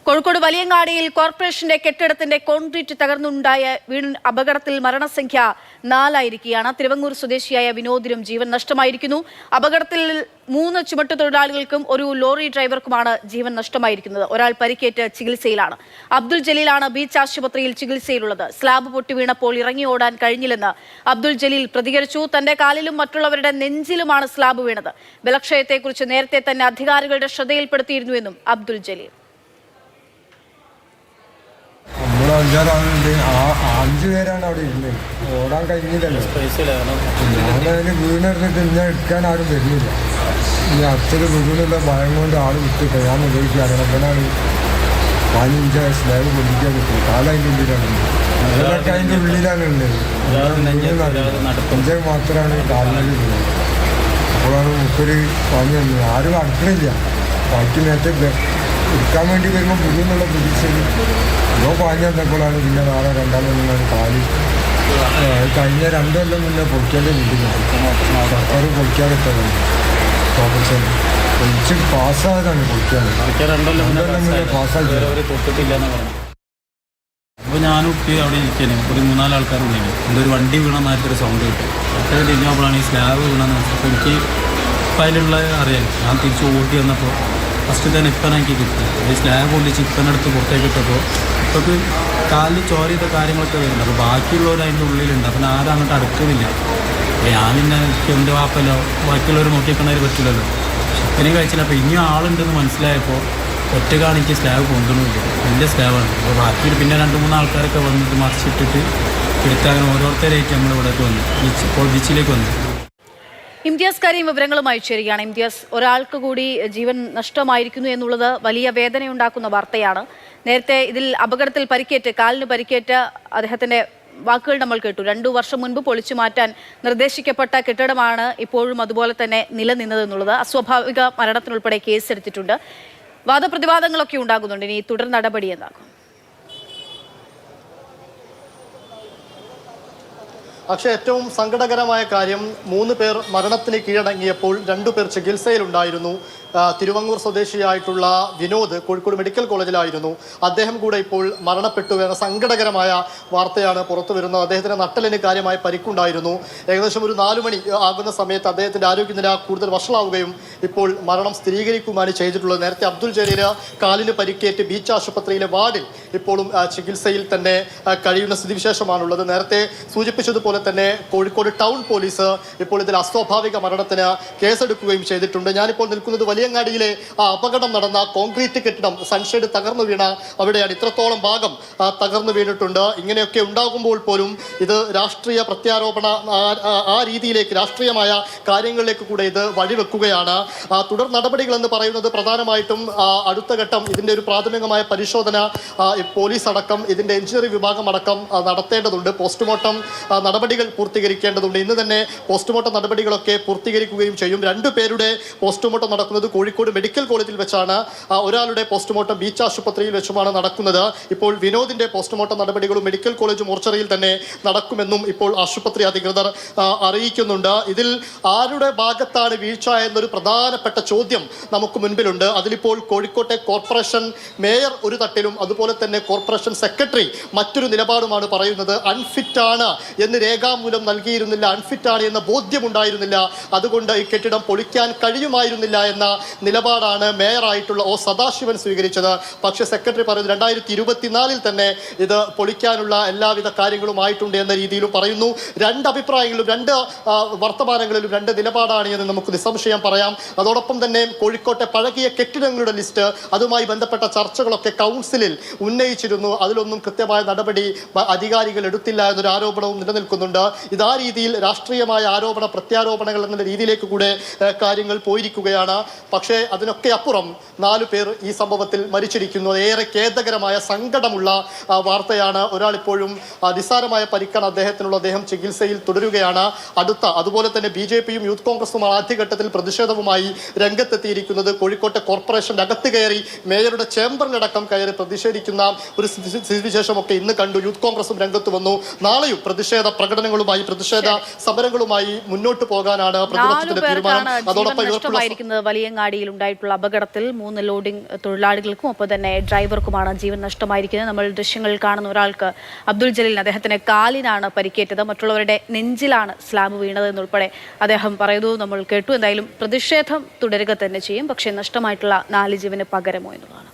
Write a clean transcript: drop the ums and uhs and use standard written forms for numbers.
കോഴിക്കോട് വലിയങ്ങാടിയിൽ കോർപ്പറേഷന്റെ കെട്ടിടത്തിന്റെ കോൺക്രീറ്റ് തകർന്നുണ്ടായ അപകടത്തിൽ മരണസംഖ്യ 4 ആയിരിക്കുകയാണ്. തിരുവങ്ങൂർ സ്വദേശിയായ വിനോദിനും ജീവൻ നഷ്ടമായിരിക്കുന്നു. അപകടത്തിൽ 3 ചുമട്ടുതൊഴിലാളികൾക്കും ഒരു ലോറി ഡ്രൈവർക്കുമാണ് ജീവൻ നഷ്ടമായിരിക്കുന്നത്. ഒരാൾ പരിക്കേറ്റ് ചികിത്സയിലാണ്. അബ്ദുൽ ജലീലാണ് ബീച്ച് ആശുപത്രിയിൽ ചികിത്സയിലുള്ളത്. സ്ലാബ് പൊട്ടി വീണപ്പോൾ ഇറങ്ങി ഓടാൻ കഴിഞ്ഞില്ലെന്ന് അബ്ദുൽ ജലീൽ പ്രതികരിച്ചു. തന്റെ കാലിലും മറ്റുള്ളവരുടെ നെഞ്ചിലുമാണ് സ്ലാബ് വീണത്. ബലക്ഷയത്തെക്കുറിച്ച് നേരത്തെ തന്നെ അധികാരികളുടെ ശ്രദ്ധയിൽപ്പെടുത്തിയിരുന്നുവെന്നും അബ്ദുൽ ജലീൽ. 5 പേരാണ് അവിടെ ഇരുന്നത്. ഓടാൻ കഴിഞ്ഞില്ലല്ലോ. ഞാനതിന് വീണെടുത്തിട്ട് ഇന്നെ എടുക്കാൻ ആരും വരുന്നില്ല. ഇനി അടുത്തൊരു വീടിനുള്ള ഭയം കൊണ്ട് ആൾ വിട്ടിട്ട് ഞാൻ ഉപയോഗിക്കാറ്. അവനാണ് 15 സ്ലാബ് പൊടിക്കാൻ കിട്ടും. കാലതിൻ്റെ ഉള്ളിലാണ്. അതൊക്കെ അതിൻ്റെ ഉള്ളിലാണ് ഉള്ളത്. 5 മാത്രമാണ് കാലിൽ വീണത്. അപ്പോഴാണ് മുക്കൊരു പനി വന്നത്. ആരും അടുക്കണില്ല. ബാക്കി നേരത്തെ എടുക്കാൻ വേണ്ടി വരുമ്പോൾ വീടിനുള്ള പ്രതീക്ഷയിൽ പാഞ്ഞ വന്നപ്പോഴാണ് പിന്നെ നാളെ 2 കൊല്ലം കാല് കഴിഞ്ഞ 2 കൊല്ലം മുന്നേ പൊളിക്കാതെ വീട്ടിലാണ് സർക്കാർ പൊളിക്കാതെത്തതാണ്. ഓപ്പറേഷൻ പൊളിച്ച് പാസ്സായതാണ് പൊളിക്കാൻ. 2 കൊല്ലം മുന്നേ പാസ്സാക്കി. അപ്പോൾ ഞാനും കുട്ടി അവിടെ ഇരിക്കാനും ഒരു 3-4 ആൾക്കാർ ഉണ്ടെങ്കിൽ എന്തൊരു വണ്ടി വീണ മാറ്റൊരു സൗണ്ട് കിട്ടും. ഒറ്റ തിരിഞ്ഞപ്പോഴാണ് ഈ സ്ലാബ് വീണെന്ന് വെച്ചപ്പോൾ എനിക്ക് ഇപ്പം അതിലുള്ള അറിയാം. ഞാൻ തിരിച്ച് ഓടി വന്നപ്പോൾ ഫസ്റ്റ് തന്നെ ഇപ്പനെനിക്ക് കിട്ടി. ഈ സ്ലാബ് പൊളിച്ച് ഇപ്പനെടുത്ത് പുറത്തേക്ക് ഇട്ടപ്പോൾ ഇപ്പൊക്ക് കാലിൽ ചോര ചെയ്ത കാര്യങ്ങളൊക്കെ വരുന്നുണ്ട്. അപ്പോൾ ബാക്കിയുള്ളവർ അതിൻ്റെ ഉള്ളിലുണ്ട്. അപ്പം ആരും അങ്ങോട്ട് അടുക്കുന്നില്ല. ഞാൻ പിന്നെ എനിക്ക് എൻ്റെ വാപ്പല്ലോ ബാക്കിയുള്ളവർ നോക്കിക്കണതിൽ പറ്റില്ലല്ലോ. ചിക്കനും കഴിച്ചില്ല. അപ്പോൾ ഇനിയും ആളുണ്ടെന്ന് മനസ്സിലായപ്പോൾ ഒറ്റക്കാണ് എനിക്ക് സ്ലാബ് കൊണ്ടുവന്നില്ല. വലിയ സ്ലാബാണ്. അപ്പോൾ ബാക്കി പിന്നെ 2-3 ആൾക്കാരൊക്കെ വന്നിട്ട് മറിച്ചിട്ടിട്ട് എടുത്താൽ ഓരോരുത്തരായിട്ട് നമ്മൾ ഇവിടേക്ക് വന്നു. ഇപ്പോൾ ബീച്ചിലേക്ക് വന്നു. ഇംതിയാസ് കാര്യം വിവരങ്ങളുമായി ചേരുകയാണ്. ഇംതിയാസ്, ഒരാൾക്ക് കൂടി ജീവൻ നഷ്ടമായിരിക്കുന്നു എന്നുള്ളത് വലിയ വേദനയുണ്ടാക്കുന്ന വാർത്തയാണ്. നേരത്തെ ഇതിൽ അപകടത്തിൽ കാലിന് പരിക്കേറ്റ അദ്ദേഹത്തിന്റെ വാക്കുകൾ നമ്മൾ കേട്ടു. 2 വർഷം മുൻപ് പൊളിച്ചു മാറ്റാൻ നിർദ്ദേശിക്കപ്പെട്ട കെട്ടിടമാണ് ഇപ്പോഴും അതുപോലെ തന്നെ നിലനിന്നതെന്നുള്ളത്. അസ്വാഭാവിക മരണത്തിനുൾപ്പെടെ കേസെടുത്തിട്ടുണ്ട്. വാദപ്രതിവാദങ്ങളൊക്കെ ഉണ്ടാകുന്നുണ്ട്. ഇനി തുടർ നടപടി എന്താകും? പക്ഷേ ഏറ്റവും സങ്കടകരമായ കാര്യം 3 പേർ മരണത്തിന് കീഴടങ്ങിയപ്പോൾ 2 പേർ ചികിത്സയിലുണ്ടായിരുന്നു. തിരുവങ്ങൂർ സ്വദേശിയായിട്ടുള്ള വിനോദ് കോഴിക്കോട് മെഡിക്കൽ കോളേജിലായിരുന്നു. അദ്ദേഹം കൂടെ ഇപ്പോൾ മരണപ്പെട്ടു എന്ന സങ്കടകരമായ വാർത്തയാണ് പുറത്തു വരുന്നത്. അദ്ദേഹത്തിന് നട്ടലിന് കാര്യമായ പരിക്കുണ്ടായിരുന്നു. ഏകദേശം ഒരു 4 മണി ആകുന്ന സമയത്ത് അദ്ദേഹത്തിൻ്റെ ആരോഗ്യനില കൂടുതൽ വഷളാവുകയും ഇപ്പോൾ മരണം സ്ഥിരീകരിക്കുകയാണ് ചെയ്തിട്ടുള്ളത്. നേരത്തെ അബ്ദുൽ ജലീൽ കാലിന് പരിക്കേറ്റ് ബീച്ച് ആശുപത്രിയിലെ വാർഡിൽ ഇപ്പോഴും ചികിത്സയിൽ തന്നെ കഴിയുന്ന സ്ഥിതിവിശേഷമാണുള്ളത്. നേരത്തെ സൂചിപ്പിച്ചതുപോലെ തന്നെ കോഴിക്കോട് ടൗൺ പോലീസ് ഇപ്പോൾ ഇതിൽ അസ്വാഭാവിക മരണത്തിന് കേസെടുക്കുകയും ചെയ്തിട്ടുണ്ട്. ഞാനിപ്പോൾ നിൽക്കുന്നത് വലിയങ്ങാടിയിലെ അപകടം നടന്ന കോൺക്രീറ്റ് കെട്ടിടം സൺഷെയ്ഡ് തകർന്നു വീണ അവിടെയാണ്. ഇത്രത്തോളം ഭാഗം തകർന്നു വീണിട്ടുണ്ട്. ഇങ്ങനെയൊക്കെ ഉണ്ടാകുമ്പോൾ പോലും ഇത് രാഷ്ട്രീയ പ്രത്യാരോപണ ആ രീതിയിലേക്ക് രാഷ്ട്രീയമായ കാര്യങ്ങളിലേക്ക് കൂടെ ഇത് വഴിവെക്കുകയാണ്. തുടർ നടപടികൾ എന്ന് പറയുന്നത് പ്രധാനമായിട്ടും അടുത്ത ഘട്ടം ഇതിൻ്റെ ഒരു പ്രാഥമികമായ പരിശോധന പോലീസ് അടക്കം ഇതിൻ്റെ എഞ്ചിനീയറിംഗ് വിഭാഗം അടക്കം നടത്തേണ്ടതുണ്ട്. പോസ്റ്റ്മോർട്ടം നടപടികൾ പൂർത്തീകരിക്കേണ്ടതുണ്ട്. ഇന്ന് തന്നെ പോസ്റ്റ്മോർട്ടം നടപടികളൊക്കെ പൂർത്തീകരിക്കുകയും ചെയ്യും. 2 പേരുടെ പോസ്റ്റ്മോർട്ടം നടക്കുന്നത് കോഴിക്കോട് മെഡിക്കൽ കോളേജിൽ വെച്ചാണ്. ഒരാളുടെ പോസ്റ്റ്മോർട്ടം ബീച്ച് ആശുപത്രിയിൽ വെച്ചുമാണ് നടക്കുന്നത്. ഇപ്പോൾ വിനോദിന്റെ പോസ്റ്റ്മോർട്ടം നടപടികളും മെഡിക്കൽ കോളേജ് മോർച്ചറിയിൽ തന്നെ നടക്കുമെന്നും ഇപ്പോൾ ആശുപത്രി അധികൃതർ അറിയിക്കുന്നുണ്ട്. ഇതിൽ ആരുടെ ഭാഗത്താണ് വീഴ്ച എന്നൊരു പ്രധാനപ്പെട്ട ചോദ്യം നമുക്ക് മുൻപിലുണ്ട്. അതിലിപ്പോൾ കോഴിക്കോട്ടെ കോർപ്പറേഷൻ മേയർ ഒരു തട്ടിലും അതുപോലെ തന്നെ കോർപ്പറേഷൻ സെക്രട്ടറി മറ്റൊരു നിലപാടുമാണ് പറയുന്നത്. അൺഫിറ്റാണ് എന്ന് രേഖാമൂലം നൽകിയിരുന്നില്ല, അൺഫിറ്റാണ് എന്ന ബോധ്യമുണ്ടായിരുന്നില്ല, അതുകൊണ്ട് ഈ കെട്ടിടം പൊളിക്കാൻ കഴിയുമായിരുന്നില്ല എന്ന നിലപാടാണ് മേയറായിട്ടുള്ള സദാശിവൻ സ്വീകരിച്ചത്. പക്ഷേ സെക്രട്ടറി പറയുന്നത് 2024 തന്നെ ഇത് പൊളിക്കാനുള്ള എല്ലാവിധ കാര്യങ്ങളും ആയിട്ടുണ്ട് എന്ന രീതിയിലും പറയുന്നു. 2 അഭിപ്രായങ്ങളിലും 2 വർത്തമാനങ്ങളിലും 2 നിലപാടാണ് എന്ന് നമുക്ക് നിസ്സംശയം പറയാം. അതോടൊപ്പം തന്നെ കോഴിക്കോട്ടെ പഴകിയ കെട്ടിടങ്ങളുടെ ലിസ്റ്റ് അതുമായി ബന്ധപ്പെട്ട ചർച്ചകളൊക്കെ കൗൺസിലിൽ ഉന്നയിച്ചിരുന്നു. അതിലൊന്നും കൃത്യമായ നടപടി അധികാരികൾ എടുത്തില്ല എന്നൊരു ആരോപണവും നിലനിൽക്കുന്നുണ്ട്. ഇതാ രീതിയിൽ രാഷ്ട്രീയമായ ആരോപണ പ്രത്യാരോപണങ്ങൾ എന്ന രീതിയിലേക്ക് കൂടെ കാര്യങ്ങൾ പോയിരിക്കുകയാണ്. പക്ഷേ അതിനൊക്കെ അപ്പുറം 4 പേർ ഈ സംഭവത്തിൽ മരിച്ചിരിക്കുന്നു. ഏറെ ഖേദകരമായ സങ്കടമുള്ള വാർത്തയാണ്. ഒരാളിപ്പോഴും നിസ്സാരമായ പരിക്കാണ് അദ്ദേഹത്തിനുള്ള. അദ്ദേഹം ചികിത്സയിൽ തുടരുകയാണ്. അതുപോലെ തന്നെ BJPയും യൂത്ത് കോൺഗ്രസുമാണ് ആദ്യഘട്ടത്തിൽ പ്രതിഷേധവുമായി രംഗത്തെത്തിയിരിക്കുന്നത്. കോഴിക്കോട്ടെ കോർപ്പറേഷൻ്റെ അകത്ത് കയറി മേയറുടെ ചേംബറിലടക്കം കയറി പ്രതിഷേധിക്കുന്ന ഒരു സ്ഥിതിവിശേഷമൊക്കെ ഇന്ന് കണ്ടു. യൂത്ത് കോൺഗ്രസും രംഗത്ത് വന്നു. നാളെയും പ്രതിഷേധ പ്രകടനം പ്രകടനങ്ങളുമായി പ്രതിഷേധ സമരങ്ങളുമായി മുന്നോട്ട് പോകാനാണ് പ്രതിപക്ഷത്തിന്റെ തീരുമാനം. അതോടൊപ്പം നഷ്ടമായിരിക്കുന്നത് വലിയങ്ങാടിയിൽ ഉണ്ടായിട്ടുള്ള അപകടത്തിൽ 3 ലോഡിംഗ് തൊഴിലാളികൾക്കും ഒപ്പം തന്നെ ഡ്രൈവർക്കുമാണ് ജീവൻ നഷ്ടമായിരിക്കുന്നത്. നമ്മൾ ദൃശ്യങ്ങളിൽ കാണുന്ന ഒരാൾക്ക് അബ്ദുൾ ജലീൽ, അദ്ദേഹത്തിന് കാലിനാണ് പരിക്കേറ്റത്, മറ്റുള്ളവരുടെ നെഞ്ചിലാണ് സ്ലാബ് വീണത് എന്നുൾപ്പെടെ അദ്ദേഹം പറയുന്നു. നമ്മൾ കേട്ടു. എന്തായാലും പ്രതിഷേധം തുടരുക തന്നെ ചെയ്യും. പക്ഷേ നഷ്ടമായിട്ടുള്ള 4 ജീവന് പകരമോ എന്നുള്ളതാണ്.